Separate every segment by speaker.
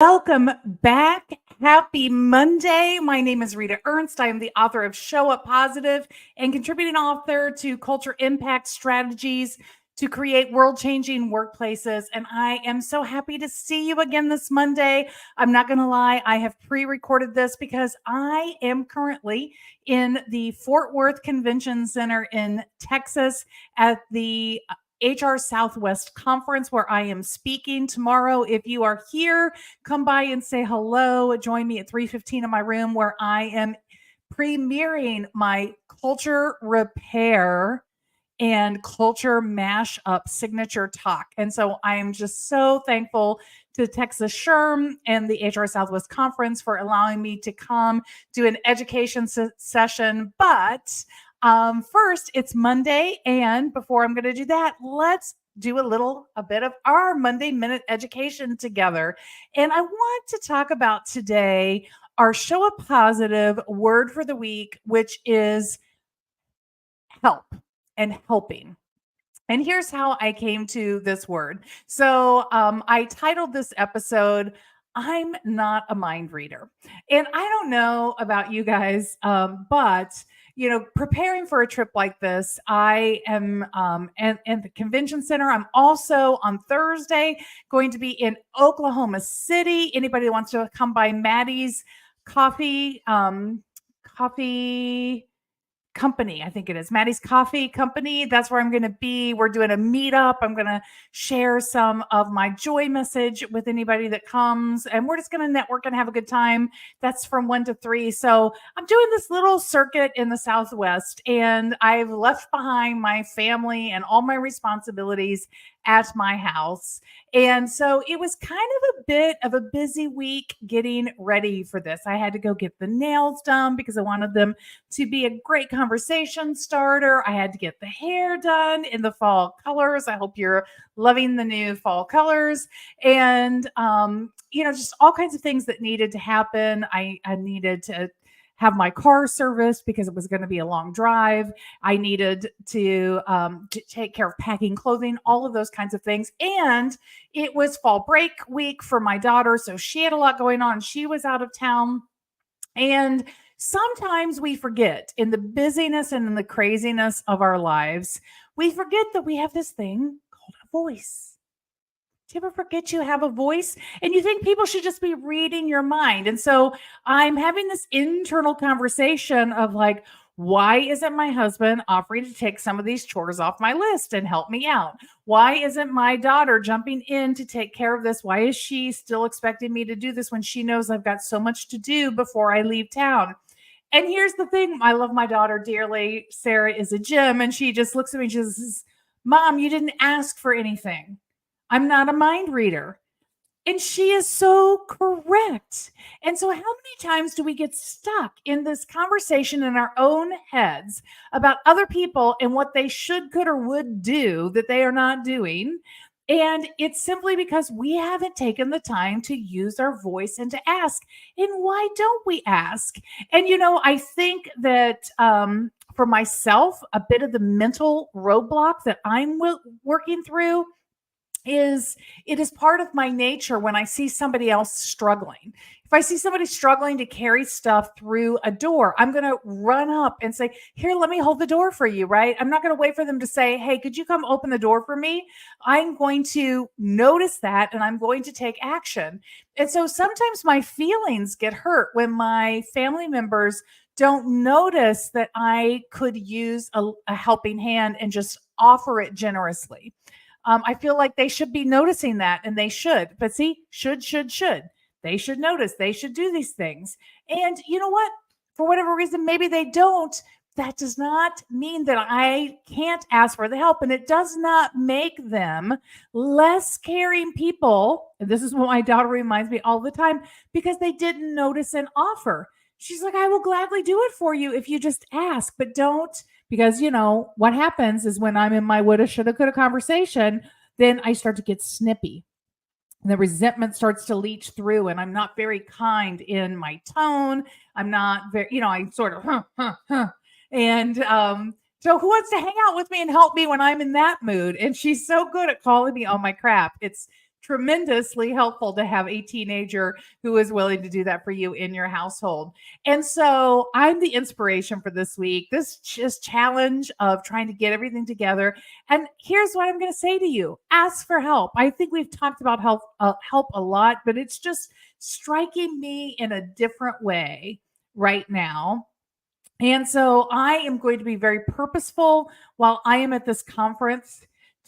Speaker 1: Welcome back. Happy Monday. My name is Rita Ernst. I am the author of Show Up Positive and contributing author to Culture Impact Strategies to create world-changing workplaces. And I am so happy to see you again this Monday. I'm not going to lie, I have pre-recorded this because I am currently in the Fort Worth Convention Center in Texas at the HR Southwest Conference where I am speaking tomorrow. If you are here, come by and say hello. Join me at 3:15 in my room where I am premiering my culture repair and culture mashup signature talk. And so I am just so thankful to Texas SHRM and the HR Southwest Conference for allowing me to come do an education session. But first, it's Monday. And before I'm going to do that, let's do a bit of our Monday Minute education together. And I want to talk about today our Show Up Positive word for the week, which is help and helping. And here's how I came to this word. So I titled this episode, I'm Not a Mind Reader. And I don't know about you guys, but preparing for a trip like this, I am in the convention center. I'm also on Thursday going to be in Oklahoma City. Anybody that wants to come by Maddie's coffee company, I think it is Maddie's Coffee Company. That's where I'm going to be. We're doing a meetup. I'm going to share some of my joy message with anybody that comes, and we're just going to network and have a good time. That's from 1 to 3. So I'm doing this little circuit in the Southwest, and I've left behind my family and all my responsibilities at my house. And so it was kind of a bit of a busy week getting ready for this. I had to go get the nails done because I wanted them to be a great conversation starter. I had to get the hair done in the fall colors. I hope you're loving the new fall colors. And, just all kinds of things that needed to happen. I needed to have my car serviced because it was going to be a long drive. I needed to take care of packing clothing, all of those kinds of things. And it was fall break week for my daughter. So she had a lot going on. She was out of town. And sometimes we forget in the busyness and in the craziness of our lives, we forget that we have this thing called a voice. Do you ever forget you have a voice and you think people should just be reading your mind? And so I'm having this internal conversation of like, why isn't my husband offering to take some of these chores off my list and help me out? Why isn't my daughter jumping in to take care of this? Why is she still expecting me to do this when she knows I've got so much to do before I leave town? And here's the thing. I love my daughter dearly. Sarah is a gem, and she just looks at me and she says, Mom, you didn't ask for anything. I'm not a mind reader. And she is so correct. And so how many times do we get stuck in this conversation in our own heads about other people and what they should, could, or would do that they are not doing? And it's simply because we haven't taken the time to use our voice and to ask. And why don't we ask? And, I think that for myself, a bit of the mental roadblock that I'm working through is it is part of my nature when I see somebody else struggling. If I see somebody struggling to carry stuff through a door, I'm going to run up and say, here, let me hold the door for you, right? I'm not going to wait for them to say, hey, could you come open the door for me? I'm going to notice that and I'm going to take action. And so sometimes my feelings get hurt when my family members don't notice that I could use a helping hand and just offer it generously. I feel like they should be noticing that, and they should. But see, should. They should notice. They should do these things. And you know what? For whatever reason, maybe they don't. That does not mean that I can't ask for the help. And it does not make them less caring people. And this is what my daughter reminds me all the time, because they didn't notice and offer. She's like, I will gladly do it for you if you just ask, but don't. Because, what happens is when I'm in my woulda, shoulda, coulda conversation, then I start to get snippy. And the resentment starts to leach through, and I'm not very kind in my tone. I'm not very, I sort of, And so who wants to hang out with me and help me when I'm in that mood? And she's so good at calling me on my crap. It's tremendously helpful to have a teenager who is willing to do that for you in your household. And so I'm the inspiration for this week, this just challenge of trying to get everything together. And here's what I'm going to say to you: ask for help. I think we've talked about help a lot, but it's just striking me in a different way right now. And so I am going to be very purposeful while I am at this conference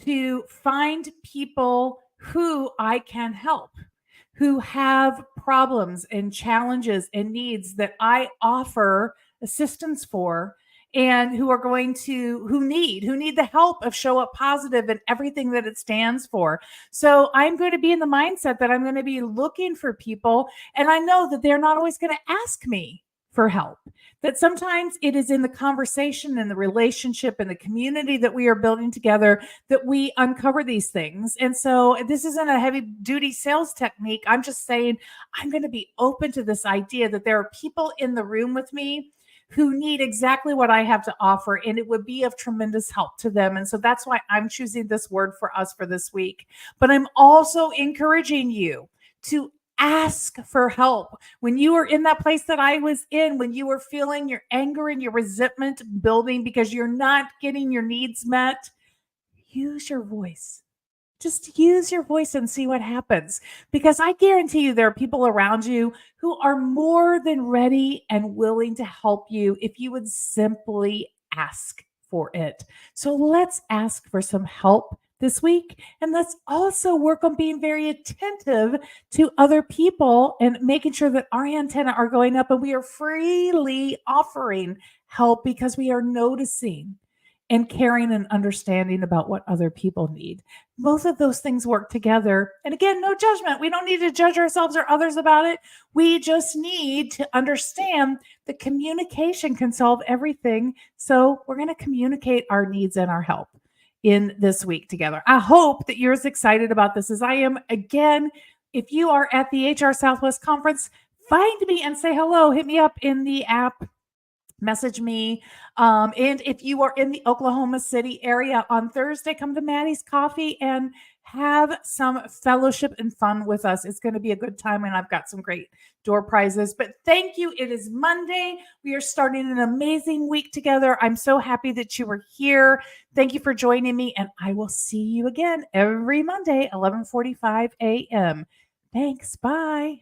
Speaker 1: to find people who I can help, who have problems and challenges and needs that I offer assistance for, and who are going to who need the help of Show Up Positive and everything that it stands for. So I'm going to be in the mindset that I'm going to be looking for people, and I know that they're not always going to ask me for help, that sometimes it is in the conversation and the relationship and the community that we are building together that we uncover these things. And so this isn't a heavy duty sales technique. I'm just saying I'm going to be open to this idea that there are people in the room with me who need exactly what I have to offer, and it would be of tremendous help to them. And so that's why I'm choosing this word for us for this week. But I'm also encouraging you to ask for help. When you are in that place that I was in, when you were feeling your anger and your resentment building because you're not getting your needs met, use your voice. Just use your voice and see what happens. Because I guarantee you there are people around you who are more than ready and willing to help you if you would simply ask for it. So let's ask for some help this week. And let's also work on being very attentive to other people and making sure that our antenna are going up and we are freely offering help because we are noticing and caring and understanding about what other people need. Both of those things work together. And again, no judgment. We don't need to judge ourselves or others about it. We just need to understand that communication can solve everything. So we're going to communicate our needs and our help in this week together. I hope that you're as excited about this as I am. Again, if you are at the HR Southwest Conference, find me and say hello. Hit me up in the app, message me. And if you are in the Oklahoma City area on Thursday, come to Maddie's Coffee and have some fellowship and fun with us. It's going to be a good time, and I've got some great door prizes. But thank you. It is Monday. We are starting an amazing week together. I'm so happy that you were here. Thank you for joining me, and I will see you again every Monday, 11:45 a.m. Thanks. Bye.